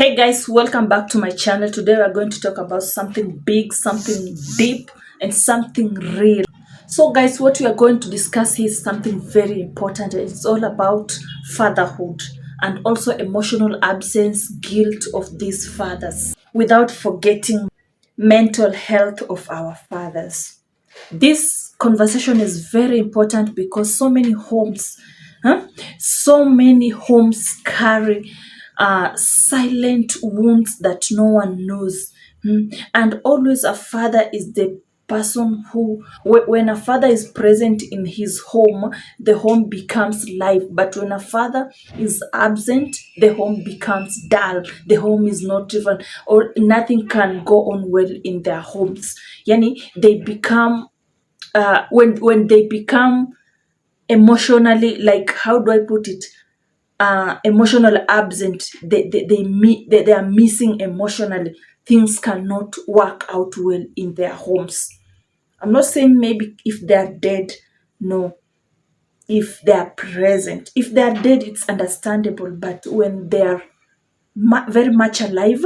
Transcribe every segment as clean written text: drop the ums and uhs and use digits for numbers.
Hey guys, welcome back to my channel. Today we're going to talk about something big, something deep, and something real. So guys, what we are going to discuss here is something very important. It's all about fatherhood and also emotional absence, guilt of these fathers, without forgetting mental health of our fathers. This conversation is very important because so many homes carry silent wounds that no one knows. And always a father is the person who, when a father is present in his home, the home becomes live. But when a father is absent, the home becomes dull. The home is not even, or nothing can go on well in their homes. Yani, they become, when they become emotionally, like, how do I put it, emotional absent, they are missing emotionally. Things cannot work out well in their homes. I'm not saying maybe if they are dead. No, if they are present. If they are dead, it's understandable, but when they are very much alive,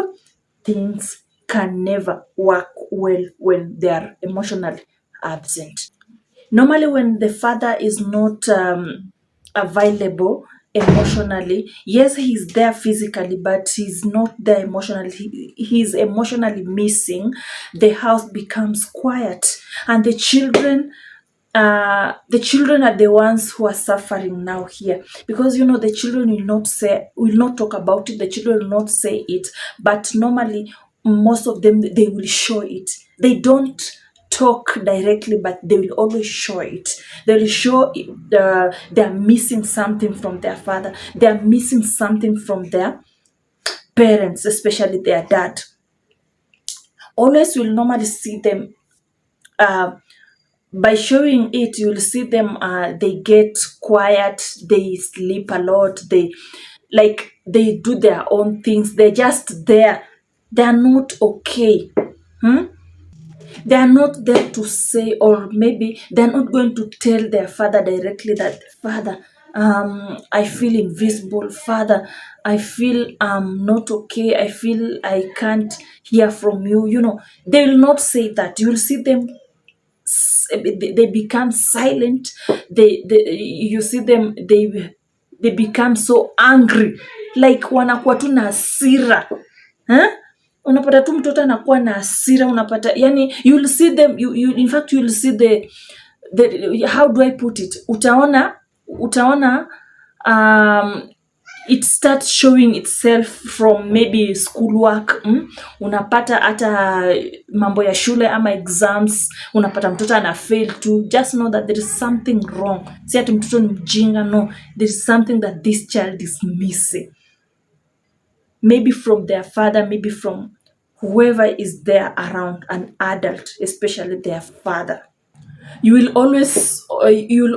things can never work well when they are emotionally absent. Normally, when the father is not available emotionally, yes, he's there physically, but he's not there emotionally. He's emotionally missing. The house becomes quiet, and the children are the ones who are suffering now here, because the children will not talk about it. The children will not say it, but normally most of them, they will show it. They don't talk directly, but they will always show it. They will show they're missing something from their father. They're missing something from their parents, especially their dad. Always will normally see them, uh, by showing it. You'll see them, they get quiet, they sleep a lot, they do their own things. They're just there. They're not okay. They are not there to say, or maybe they're not going to tell their father directly that, Father, I feel invisible. Father, I feel not okay. I feel I can't hear from you. They will not say that. You'll see them, they become silent. You see them, they become so angry, like wanakuwa tu na hasira. Unapata tu mtoto anakuwa na hasira, unapata, yani you'll see them, in fact you'll see the how do I put it, utaona it starts showing itself from maybe schoolwork. Unapata hata mambo ya shule ama exams, unapata mtoto ana fail to, just know that there is something wrong. Si ati mtoto ni mjinga, no, there is something that this child is missing, maybe from their father, maybe from whoever is there around, an adult, especially their father. You will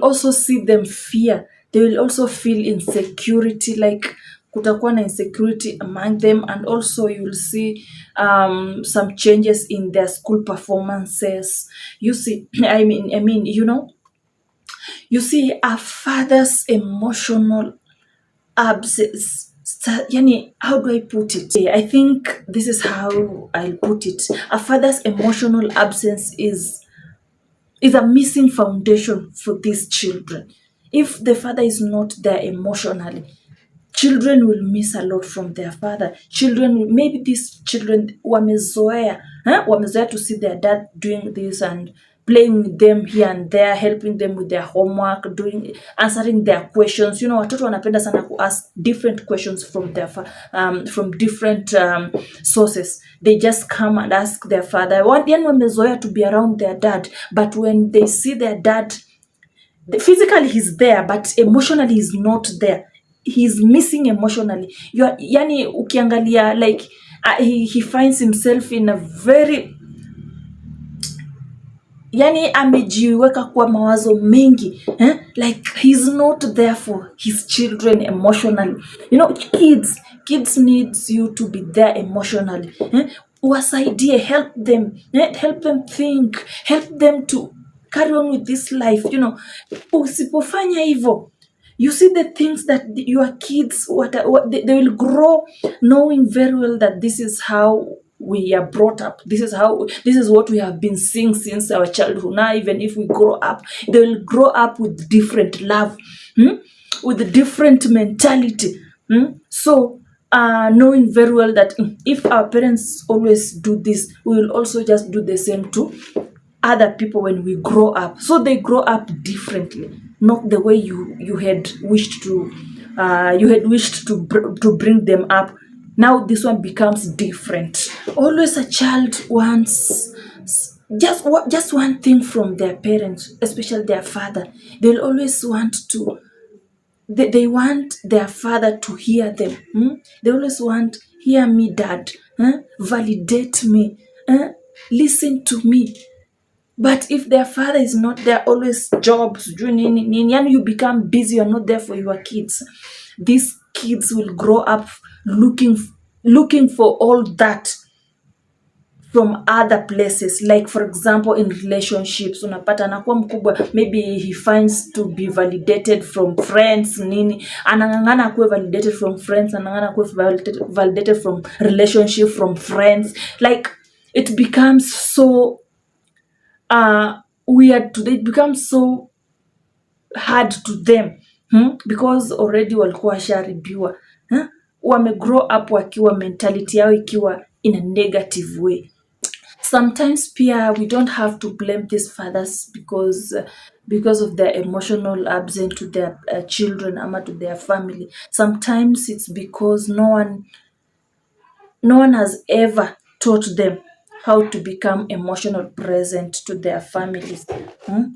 also see them fear. They will also feel insecurity, like kutakuwa na insecurity among them. And also you will see some changes in their school performances. You see, you see a father's emotional absence. Yani, how do I put it? I think this is how I'll put it. A father's emotional absence is a missing foundation for these children. If the father is not there emotionally, children will miss a lot from their father. Maybe these children wamezoea to see their dad doing this and playing with them here and there, helping them with their homework, answering their questions. Watoto wanapenda sana to ask different questions from from different sources. They just come and ask their father. Yani wamezoea to be around their dad, but when they see their dad, physically he's there, but emotionally he's not there. He's missing emotionally. Yani ukiangalia, like, he finds himself in a very, yani amejiweka kwa mawazo mengi, like he's not there for his children emotionally. Kids needs you to be there emotionally. Wasaidie, help them think, help them to carry on with this life. Usipofanya hivyo, You see the things that your kids, what they will grow knowing very well that this is how we are brought up. This is what we have been seeing since our childhood. Now, even if we grow up, they will grow up with different love, with a different mentality. So, knowing very well that if our parents always do this, we will also just do the same to other people when we grow up. So they grow up differently, not the way you had wished to to bring them up. Now this one becomes different. Always a child wants just one thing from their parents, especially their father. They'll always want to they want their father to hear them. They always want, hear me, dad. Validate me. Listen to me. But if their father is not there, always jobs, and you become busy, you're not there for your kids. These kids will grow up looking for all that from other places. Like for example, in relationships, unapata anakuwa mkubwa, maybe he finds to be validated from friends, nini, anang'ang'ana akuwe validated from friends, anang'ang'ana akuwe validated from relationship, from friends. Like it becomes so weird to them. It becomes so hard to them, because already walikuwa washaribiwa, wamegrow up wakiwa mentality yao ikiwa in a negative way. Sometimes pia we don't have to blame these fathers because of their emotional absence to their children ama to their family. Sometimes it's because no one has ever taught them how to become emotional present to their families.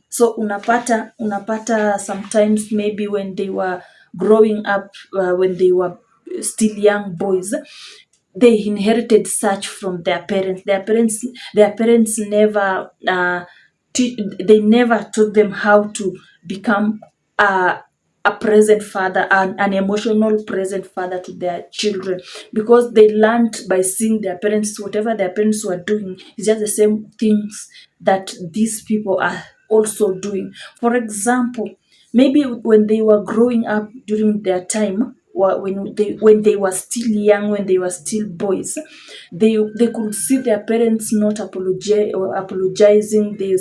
So unapata sometimes maybe when they were growing up, when they were still young boys, they inherited such from their parents. Their parents never they never taught them how to become a present father, an emotional present father to their children, because they learned by seeing their parents. Whatever their parents were doing is just the same things that these people are also doing. For example, maybe when they were growing up during their time, when they were still young, when they were still boys, they could see their parents not apologizing. They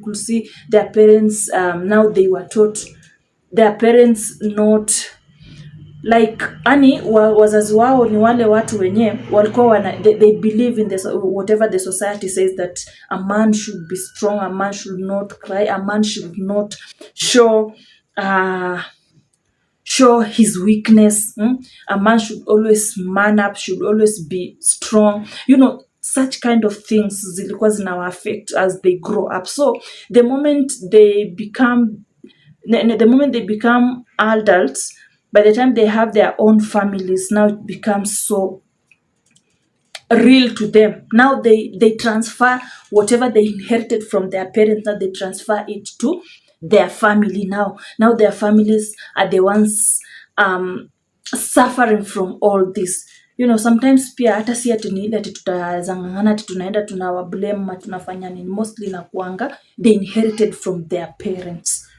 could see their parents, now they were taught their parents not like ani wazazi wao ni wale watu wenye walikuwa they believe in this, whatever the society says, that a man should be strong, a man should not cry, a man should not show his weakness. A man should always man up, should always be strong. Such kind of things zilikuwa zinawa affect as they grow up. So the moment they become adults, by the time they have their own families, now it becomes so real to them. Now they transfer whatever they inherited from their parents, now they transfer it to their family. Now their families are the ones suffering from all this. Sometimes pia hata si ati ni ile ati tutazang'ang'ana ati tunaenda tunawablame tunafanya nini, mostly na kuanga they inherited from their parents.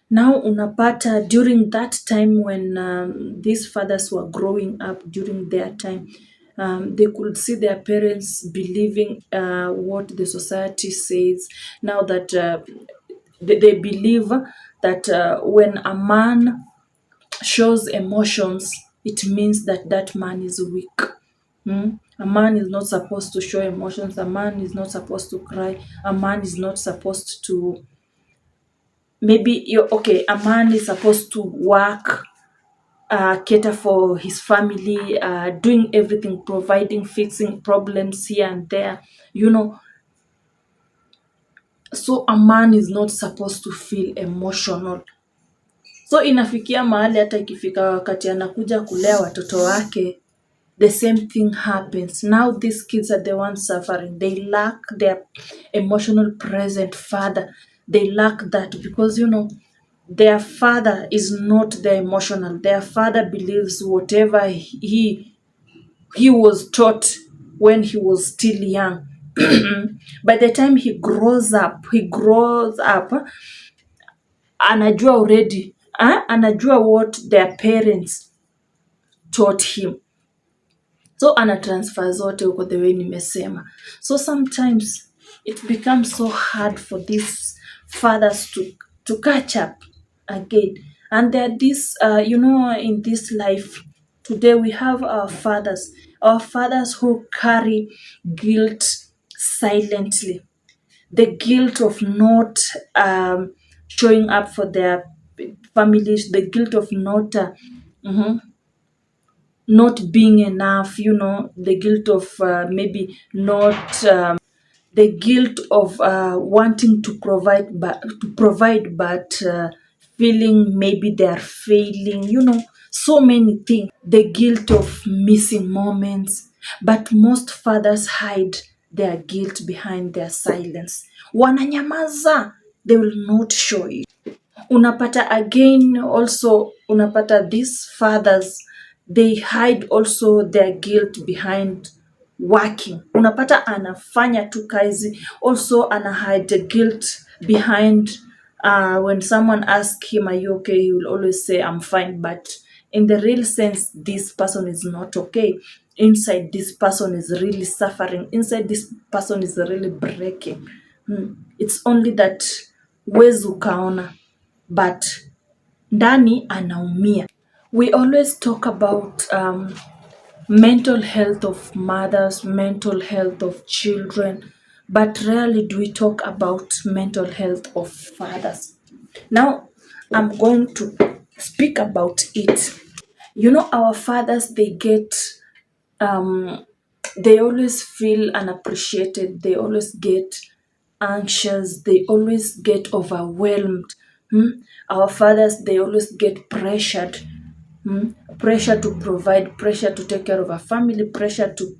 Now unapata during that time when these fathers were growing up, during their time, they could see their parents believing what the society says. Now that they believe that when a man shows emotions, it means that man is weak. A man is not supposed to show emotions. A man is not supposed to cry. A man is not supposed to, maybe a man is supposed to work, cater for his family, doing everything, providing, fixing problems here and there, so a man is not supposed to feel emotional. So inafikia mahali hata ikifika wakati anakuja kulea watoto wake, the same thing happens. Now these kids are the ones suffering. They lack their emotional present father. They lack that because their father is not the emotional. Their father believes whatever he was taught when he was still young. By the time he grows up, anajua already, anajua what their parents taught him, so ana transfer zote huko the way nimesema. So sometimes it becomes so hard for these fathers to catch up again. And there are this in this life today we have our fathers who carry guilt silently, the guilt of not showing up for their families, the guilt of mhm, not being enough, the guilt of maybe not the guilt of wanting to provide but feeling maybe they are failing, so many things, the guilt of missing moments. But most fathers hide their guilt behind their silence, wananyamaza, they will not show it. Unapata again also, unapata these fathers, they hide also their guilt behind working. Unapata anafanya tu kazi, also ana hide the guilt behind when someone asks him, are you okay, he will always say I'm fine, but in the real sense this person is not okay. Inside this person is really suffering, inside this person is really breaking. It's only that huwezi ukaona, but ndani anaumia. We always talk about mental health of mothers, mental health of children, but rarely do we talk about mental health of fathers. Now, I'm going to speak about it. Our fathers, um, they always feel unappreciated, they always get anxious, they always get overwhelmed. Our fathers, they always get pressured. Pressure to provide, pressure to take care of a family, pressure to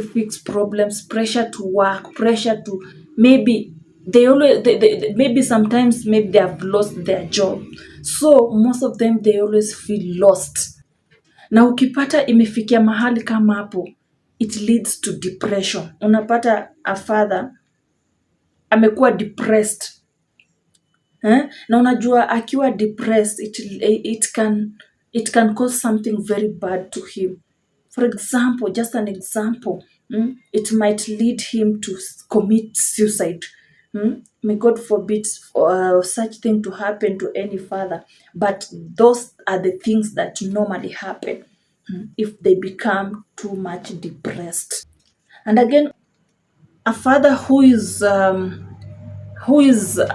fix problems, pressure to work, pressure to maybe maybe sometimes maybe they have lost their job. So most of them, they always feel lost. Na ukipata imefikia mahali kama hapo, it leads to depression. Unapata a father amekuwa depressed. Na unajua akiwa depressed, it can cause something very bad to him. For example, just an example, it might lead him to commit suicide. May God forbid such thing to happen to any father, but those are the things that normally happen if they become too much depressed. And again, a father who is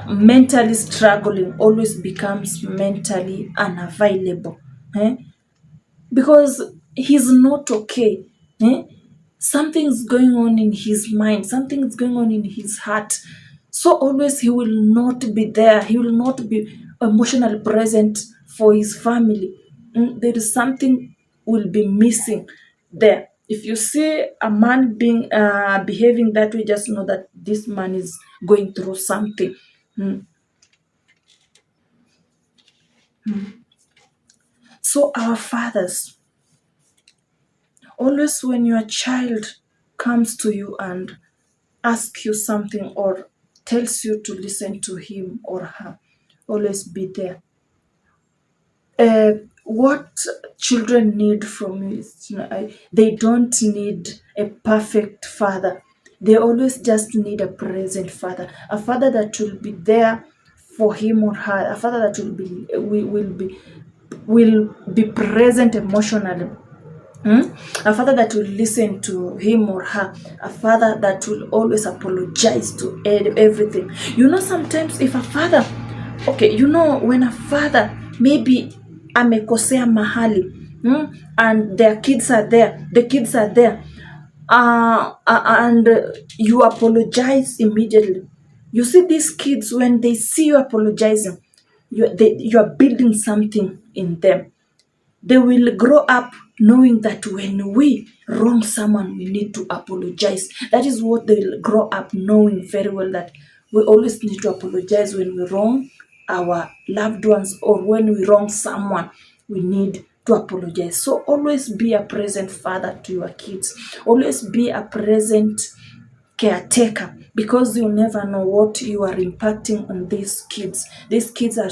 mentally struggling always becomes mentally unavailable, because he's not okay. Something's going on in his mind, something's going on in his heart. So always he will not be there, he will not be emotionally present for his family. There is something will be missing there. If you see a man behaving that way, just know that this man is going through something. So our fathers, always when your child comes to you and asks you something or tells you to listen to him or her, always be there. What children need from you is, they don't need a perfect father. They always just need a present father, a father that will be there for him or her, a father that will be present emotionally. A father that will listen to him or her, a father that will always apologize to everything. Sometimes if a father, okay, when a father maybe amekosea mahali, and their kids are there, the kids are there, and you apologize immediately. You see these kids, when they see you apologizing, you are building something in them. They will grow up knowing that when we wrong someone, we need to apologize. That is what they will grow up knowing very well, that we always need to apologize when we wrong our loved ones, or when we wrong someone, we need to apologize. So always be a present father to your kids. Always be a present caretaker, because you never know what you are impacting on these kids. These kids are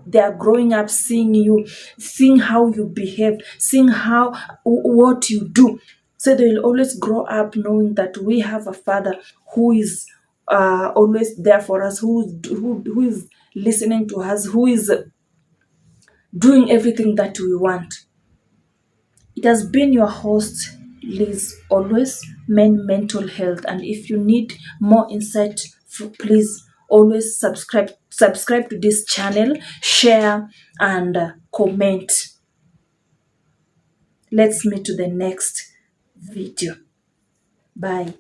they are growing up seeing you, seeing how you behave, seeing how what you do. So they will always grow up knowing that we have a father who is always there for us, who is listening to us, who is doing everything that we want. It has been your host, Liz, always Mental Health. And if you need more insight, please always subscribe to this channel, share, and comment. Let's meet to the next video. Bye.